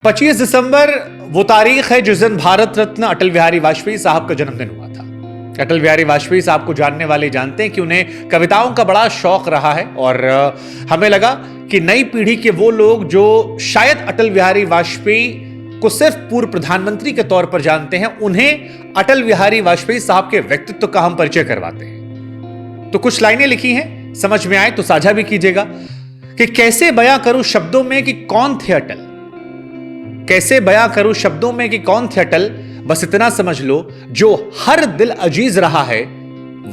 25 दिसंबर वो तारीख है जिस दिन भारत रत्न अटल बिहारी वाजपेयी साहब का जन्मदिन हुआ था। अटल बिहारी वाजपेयी साहब को जानने वाले जानते हैं कि उन्हें कविताओं का बड़ा शौक रहा है और हमें लगा कि नई पीढ़ी के वो लोग जो शायद अटल बिहारी वाजपेयी को सिर्फ पूर्व प्रधानमंत्री के तौर पर जानते हैं, उन्हें अटल बिहारी वाजपेयी साहब के व्यक्तित्व का हम परिचय करवाते हैं। तो कुछ लाइनें लिखी हैं, समझ में आए तो साझा भी कीजिएगा कि कैसे बयां करूं शब्दों में कि कौन थे अटल, कैसे बयां करूं शब्दों में कि कौन थे अटल। बस इतना समझ लो, जो हर दिल अजीज रहा है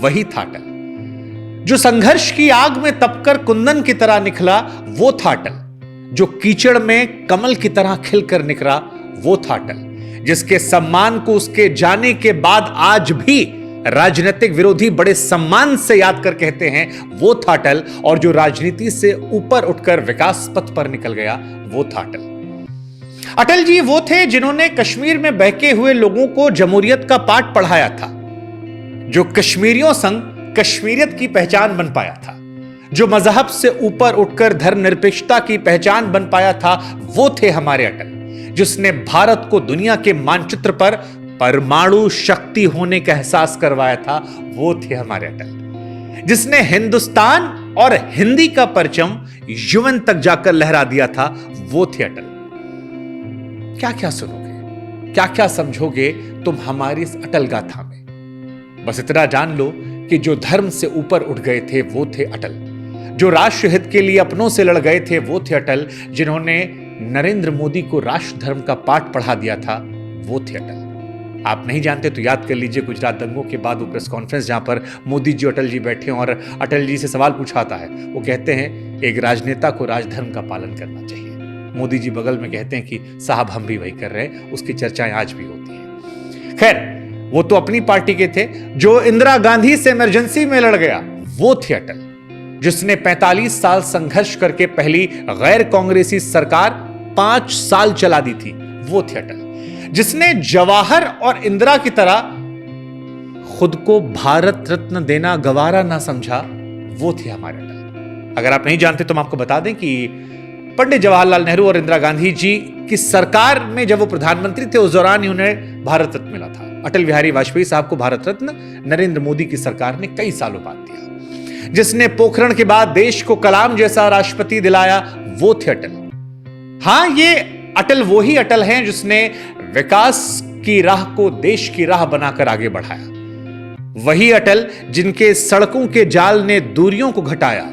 वही था अटल। जो संघर्ष की आग में तपकर कुंदन की तरह निकला वो था अटल। जो कीचड़ में कमल की तरह खिलकर निकला वो था अटल। जिसके सम्मान को उसके जाने के बाद आज भी राजनीतिक विरोधी बड़े सम्मान से याद कर कहते हैं वो था अटल। और जो राजनीति से ऊपर उठकर विकास पथ पर निकल गया वो था अटल। अटल जी वो थे जिन्होंने कश्मीर में बहके हुए लोगों को जमहूरियत का पाठ पढ़ाया था। जो कश्मीरियों संग कश्मीरियत की पहचान बन पाया था। जो मजहब से ऊपर उठकर धर्मनिरपेक्षता की पहचान बन पाया था वो थे हमारे अटल। जिसने भारत को दुनिया के मानचित्र पर परमाणु शक्ति होने का एहसास करवाया था वो थे हमारे अटल। जिसने हिंदुस्तान और हिंदी का परचम युवन तक जाकर लहरा दिया था वो थे अटल। क्या क्या सुनोगे, क्या क्या समझोगे तुम हमारी इस अटल गाथा में। बस इतना जान लो कि जो धर्म से ऊपर उठ गए थे वो थे अटल। जो राष्ट्र हित के लिए अपनों से लड़ गए थे वो थे अटल। जिन्होंने नरेंद्र मोदी को राष्ट्र धर्म का पाठ पढ़ा दिया था वो थे अटल। आप नहीं जानते तो याद कर लीजिए गुजरात दंगों के बाद वो प्रेस कॉन्फ्रेंस जहां पर मोदी जी अटल जी बैठे और अटल जी से सवाल पूछाता है। वो कहते हैं एक राजनेता को राजधर्म का पालन करना चाहिए। मोदी जी बगल में कहते हैं कि साहब हम भी वही कर रहे हैं। उसकी चर्चाएं आज भी होती हैं। खैर, वो तो अपनी पार्टी के थे। जो इंदिरा गांधी से इमरजेंसी में लड़ गया वो थे अटल। जिसने 45 साल संघर्ष करके पहली गैर कांग्रेसी सरकार 5 साल चला दी थी वो थे अटल। जिसने जवाहर और इंदिरा की तरह खुद को भारत रत्न देना गवारा ना समझा वो थे हमारे अटल। अगर आप नहीं जानते तो हम आपको बता दें कि पंडित जवाहरलाल नेहरू और इंदिरा गांधी जी की सरकार में जब वो प्रधानमंत्री थे उस दौरान ही उन्हें भारत रत्न मिला था। अटल बिहारी वाजपेयी साहब को भारत रत्न नरेंद्र मोदी की सरकार ने कई सालों बाद दिया। जिसने पोखरण के बाद देश को कलाम जैसा राष्ट्रपति दिलाया वो थे अटल। हां, ये अटल वो ही अटल हैं जिसने विकास की राह को देश की राह बनाकर आगे बढ़ाया। वही अटल जिनके सड़कों के जाल ने दूरियों को घटाया।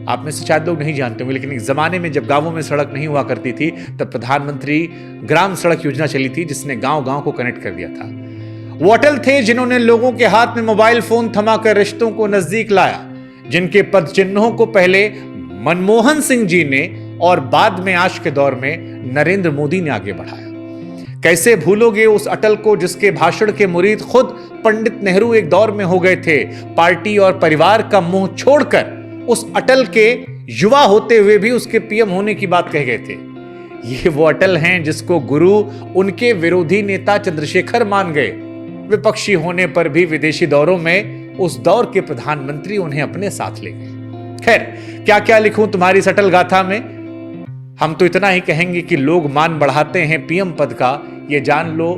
आप में से शायद लोग नहीं जानते होंगे, लेकिन एक जमाने में जब गांवों में सड़क नहीं हुआ करती थी तब प्रधानमंत्री ग्राम सड़क योजना चली थी जिसने गांव गांव को कनेक्ट कर दिया था। वो अटल थे जिन्होंने लोगों के हाथ में मोबाइल फोन थमाकर रिश्तों को नजदीक लाया। जिनके पद चिन्हों को पहले मनमोहन सिंह जी ने और बाद में आज के दौर में नरेंद्र मोदी ने आगे बढ़ाया। कैसे भूलोगे उस अटल को जिसके भाषण के मुरीद खुद पंडित नेहरू एक दौर में हो गए थे। पार्टी और परिवार का मुंह छोड़कर उस अटल के युवा होते हुए भी उसके पीएम होने की बात कह गए थे। ये वो अटल हैं जिसको गुरु उनके विरोधी नेता चंद्रशेखर मान गए। विपक्षी होने पर भी विदेशी दौरों में उस दौर के प्रधानमंत्री उन्हें अपने साथ ले गए। खैर, क्या क्या लिखूं तुम्हारी इस अटल गाथा में। हम तो इतना ही कहेंगे कि लोग मान बढ़ाते हैं पीएम पद का, ये जान लो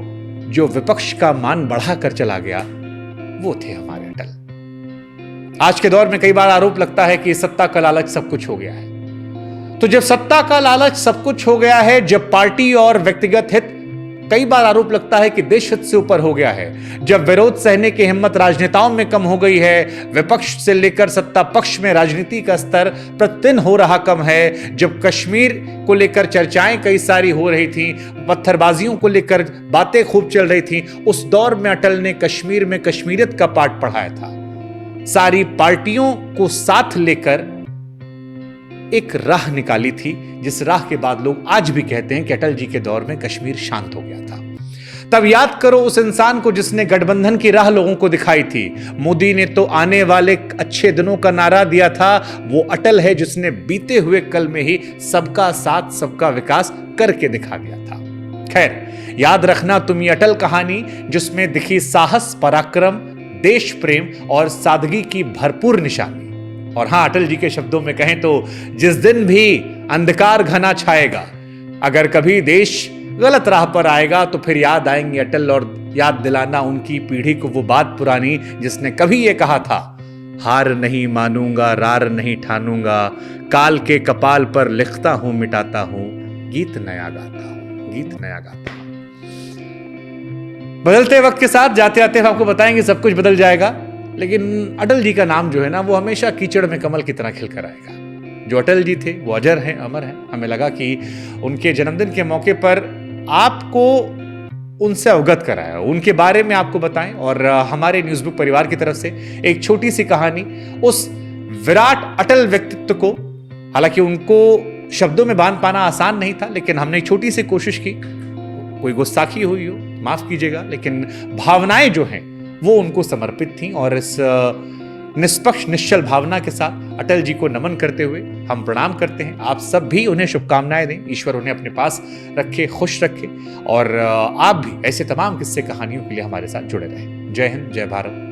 जो विपक्ष का मान बढ़ाकर चला गया वो थे हमारे अटल। आज के दौर में कई बार आरोप लगता है कि सत्ता का लालच सब कुछ हो गया है। तो जब सत्ता का लालच सब कुछ हो गया है, जब पार्टी और व्यक्तिगत हित, कई बार आरोप लगता है कि देश हित से ऊपर हो गया है। जब विरोध सहने की हिम्मत राजनेताओं में कम हो गई है, विपक्ष से लेकर सत्ता पक्ष में राजनीति का स्तर प्रतिदिन हो रहा कम है। जब कश्मीर को लेकर चर्चाएं कई सारी हो रही थी, पत्थरबाजियों को लेकर बातें खूब चल रही थी, उस दौर में अटल ने कश्मीर में कश्मीरियत का पाठ पढ़ाया था। सारी पार्टियों को साथ लेकर एक राह निकाली थी, जिस राह के बाद लोग आज भी कहते हैं कि अटल जी के दौर में कश्मीर शांत हो गया था। तब याद करो उस इंसान को जिसने गठबंधन की राह लोगों को दिखाई थी। मोदी ने तो आने वाले अच्छे दिनों का नारा दिया था। वो अटल है जिसने बीते हुए कल में ही सबका साथ सबका विकास करके दिखा दिया था। खैर, याद रखना तुम ये अटल कहानी जिसमें दिखी साहस, पराक्रम, देश प्रेम और सादगी की भरपूर निशानी। और हां, अटल जी के शब्दों में कहें तो जिस दिन भी अंधकार घना छाएगा, अगर कभी देश गलत राह पर आएगा तो फिर याद आएंगे अटल और याद दिलाना उनकी पीढ़ी को वो बात पुरानी जिसने कभी ये कहा था, हार नहीं मानूंगा, रार नहीं ठानूंगा, काल के कपाल पर लिखता हूं, मिटाता हूं, गीत नया गाता हूं, गीत नया गाता हूं। बदलते वक्त के साथ जाते आते हम आपको बताएंगे सब कुछ बदल जाएगा, लेकिन अटल जी का नाम जो है ना वो हमेशा कीचड़ में कमल की तरह खिलकर आएगा। जो अटल जी थे वो अजर हैं, अमर हैं। हमें लगा कि उनके जन्मदिन के मौके पर आपको उनसे अवगत कराया, उनके बारे में आपको बताएं और हमारे न्यूज़बुक परिवार की तरफ से एक छोटी सी कहानी उस विराट अटल व्यक्तित्व को, हालांकि उनको शब्दों में बांध पाना आसान नहीं था, लेकिन हमने एक छोटी सी कोशिश की। कोई गुस्ताखी हुई हो माफ कीजिएगा, लेकिन भावनाएं जो हैं वो उनको समर्पित थीं और इस निष्पक्ष निश्चल भावना के साथ अटल जी को नमन करते हुए हम प्रणाम करते हैं। आप सब भी उन्हें शुभकामनाएं दें, ईश्वर उन्हें अपने पास रखे, खुश रखे और आप भी ऐसे तमाम किस्से कहानियों के लिए हमारे साथ जुड़े रहें। जय हिंद, जय भारत।